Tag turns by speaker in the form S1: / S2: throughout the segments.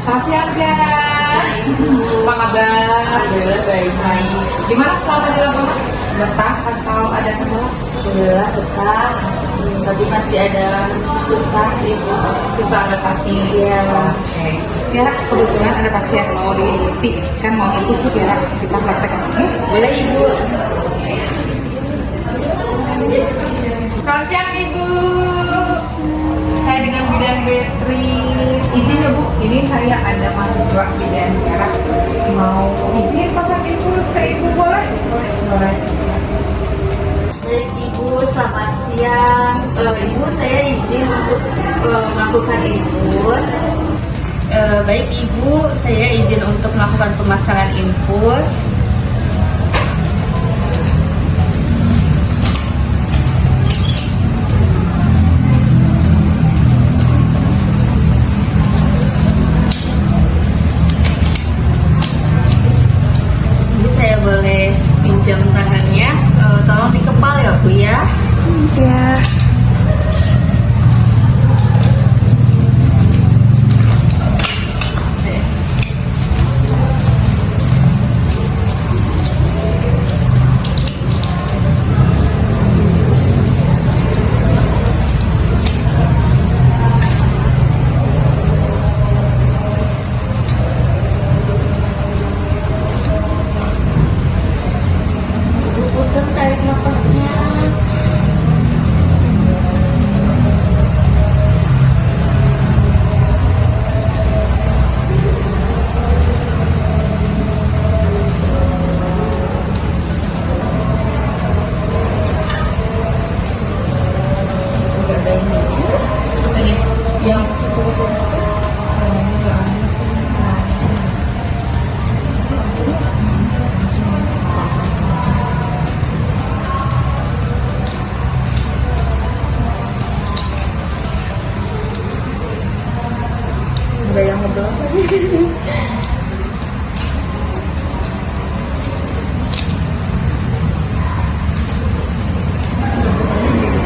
S1: Selamat siang, Tiara. Apa kabar?
S2: Alhamdulillah baik-baik.
S1: Gimana selama di lapangan? Betah atau ada kendala?
S2: Alhamdulillah betah. Tapi masih ada susah itu.
S1: Susah adaptasi.
S2: Iya.
S1: Oke. Tiara, kebetulan ada pasien mau diinfusi. Kan mau infus tuh, Tiara. Kita praktek aja.
S2: Boleh Ibu.
S1: Selamat siang, Ibu. Saya dengan bidan Beatrice. Izin ya, Bu. Ini saya ada mahasiswa bidan Tiara. Mau izin pasang infus ke Ibu, boleh? Boleh.
S2: Baik Ibu, selamat siang. Ibu, saya izin untuk melakukan infus. Baik Ibu, saya izin untuk melakukan pemasangan infus. Ibu, saya boleh pinjam tangannya, tolong dikepal ya Bu ya.
S3: Ya.
S2: Ibu putar tarik nafasnya. Udah ada ini.
S1: Apa nih?
S2: Yang udah yang ngeblok lagi.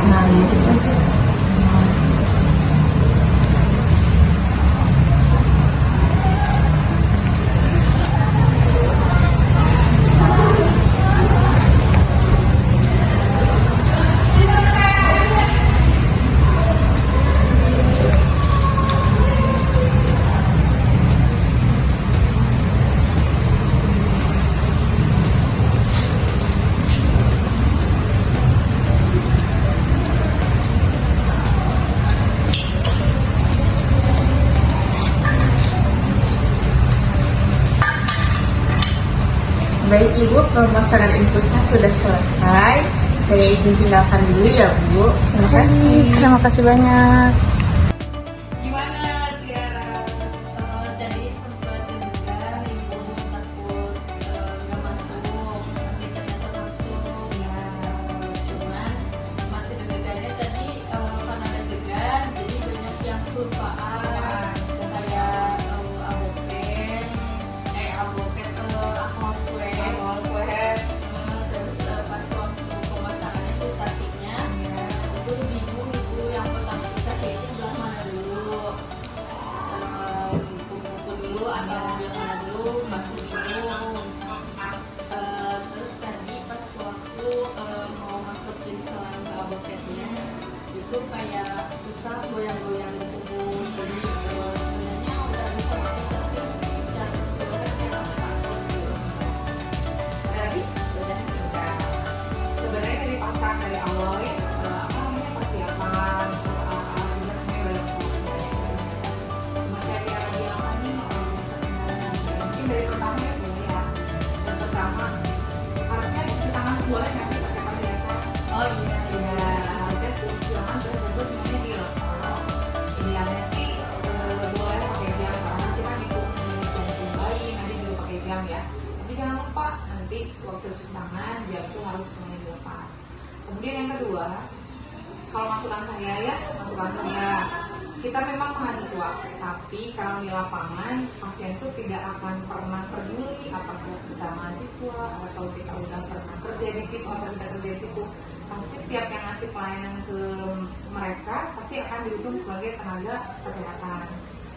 S2: Nah, gitu. Baik Ibu, pemasangan infusnya sudah selesai. Saya izin tinggalkan dulu ya Bu. Terima kasih.
S3: Terima kasih banyak.
S1: Gimana, Tiara?
S2: Tadi sempat deg-degan, Ibu takut nggak masuk, tapi ternyata masuk. Ya, cuman masih deg-degannya tadi karena deg-degan, jadi banyak yang kelupaan. Kayak aboken tuh aku swab. Terus pas waktu pemasangannya pulsasinya, itu bingung Ibu yang pertama kita itu belah mana dulu, kuku dulu atau yang mana dulu, masih bingung. Terus tadi pas waktu mau masukin selang ke aboketnya itu kayak susah goyang-goyang di tubuh. Jadi sebenarnya udah bisa masuk tapi secara keseluruhan saya rasa takut gitu.
S1: Tadi
S2: Udah tinggal.
S1: sebenarnya dari pasang dari awal ya, apa namanya, persiapan juga sebenarnya banyak banget. Cuma saya Tiara bilang tadi mungkin dari pertama ya Bu ya. Yang pertama harusnya cuci tangan boleh nggak sih pakai biasa?
S2: Oh iya
S1: Ya,
S2: iya.
S1: harusnya cuci tangan terus semuanya dilepas. Idealnya sih boleh pakai jam karena kita ngikut jantung bayi, nanti juga pakai jam ya. Tapi jangan lupa nanti waktu cuci tangan jam itu harus semuanya dilepas. Kemudian yang kedua, kalau masukan saya, kita memang mahasiswa, tapi kalau di lapangan pasien itu tidak akan pernah peduli apakah kita mahasiswa atau kita udah pernah kerja di situ atau kita kerja di situ. Pasti setiap yang ngasih pelayanan ke mereka pasti akan dihitung sebagai tenaga kesehatan.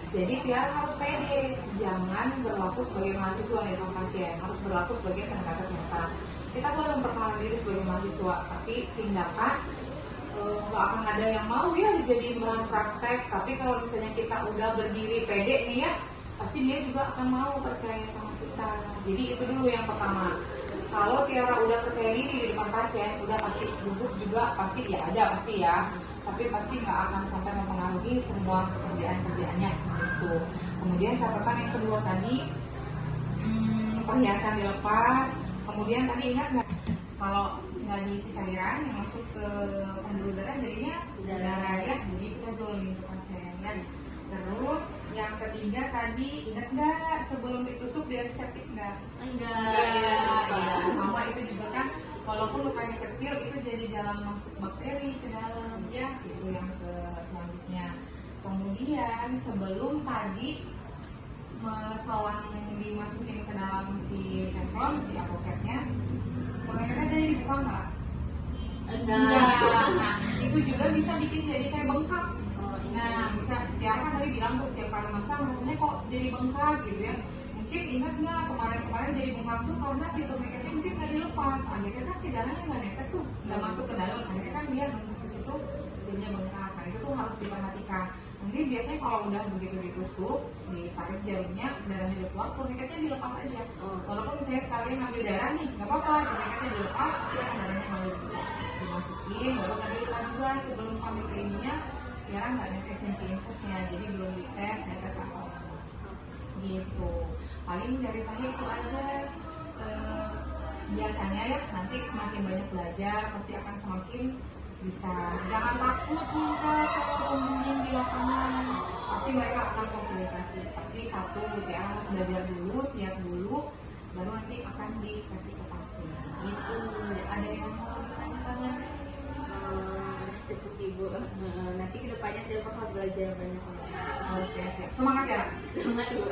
S1: Jadi Tiara harus pede, jangan berlaku sebagai mahasiswa di depan pasien, harus berlaku sebagai tenaga kesehatan. Kita boleh memperkenalkan diri sebagai mahasiswa, tapi tindakan nggak akan ada yang mau ya dijadiin bahan praktek. Tapi kalau misalnya kita udah berdiri pede nih ya, pasti dia juga akan mau percaya sama kita. Jadi itu dulu yang pertama. Kalau Tiara udah percaya diri di depan pasien, udah pasti gugup juga, pasti ya ada pasti ya. Tapi pasti nggak akan sampai mempengaruhi semua pekerjaan-kerjaannya gitu. Kemudian catatan yang kedua tadi, perhiasan dilepas. Kemudian tadi ingat nggak kalau nggak diisi cairan yang masuk ke pembuluh darah jadinya darah ya, jadi kita zolim ke pasien ya. Terus yang ketiga tadi ingat nggak sebelum ditusuk dia antiseptik nggak?
S2: Enggak.
S1: Ya, sama itu juga kan. Walaupun lukanya kecil itu jadi jalan masuk bakteri ke dalam ya, itu yang ke selanjutnya. Kemudian sebelum tadi selang dimasukin ke dalam si handphone, si apoketnya, ternyata jadi dibuka nggak?
S2: Enggak.
S1: Nah, itu juga bisa bikin jadi kayak bengkak.
S2: Oh,
S1: Nah, bisa Tiara kan tadi bilang tuh setiap kali masak rasanya kok jadi bengkak gitu ya. Mungkin ingat nggak kemarin-kemarin jadi bengkak tuh karena si tourniquetnya mungkin nggak dilepas. Akhirnya kan si darahnya nggak netes tuh, nggak masuk ke dalam. Akhirnya kan dia numpuk ke situ jadinya bengkak. Nah itu tuh harus diperhatikan. Mungkin biasanya kalau udah begitu ditusuk, ditarik jarumnya, darahnya udah keluar, tourniquetnya dilepas aja. Walaupun misalnya sekalian ngambil darah nih, nggak apa-apa, tourniquetnya dilepas, pasti akan darahnya ngalir juga. Dimasukin, baru tadi lupa juga sebelum pamit ke ininya, Tiara nggak netesin si infusnya, jadi belum dites, netes apa gitu. Paling dari saya itu aja. Biasanya ya nanti semakin banyak belajar pasti akan semakin bisa. Jangan takut minta ke pembimbing di lapangan, pasti mereka akan fasilitasi. Tapi satu ya harus belajar dulu, siap dulu, baru nanti akan dikasih ke pasien gitu. Ada yang mau ditanyakan lagi?
S2: Cukup Ibu. Nanti kedepannya dia bakal belajar banyak lagi.
S1: Oke, siap. Semangat ya.
S2: Semangat Ibu.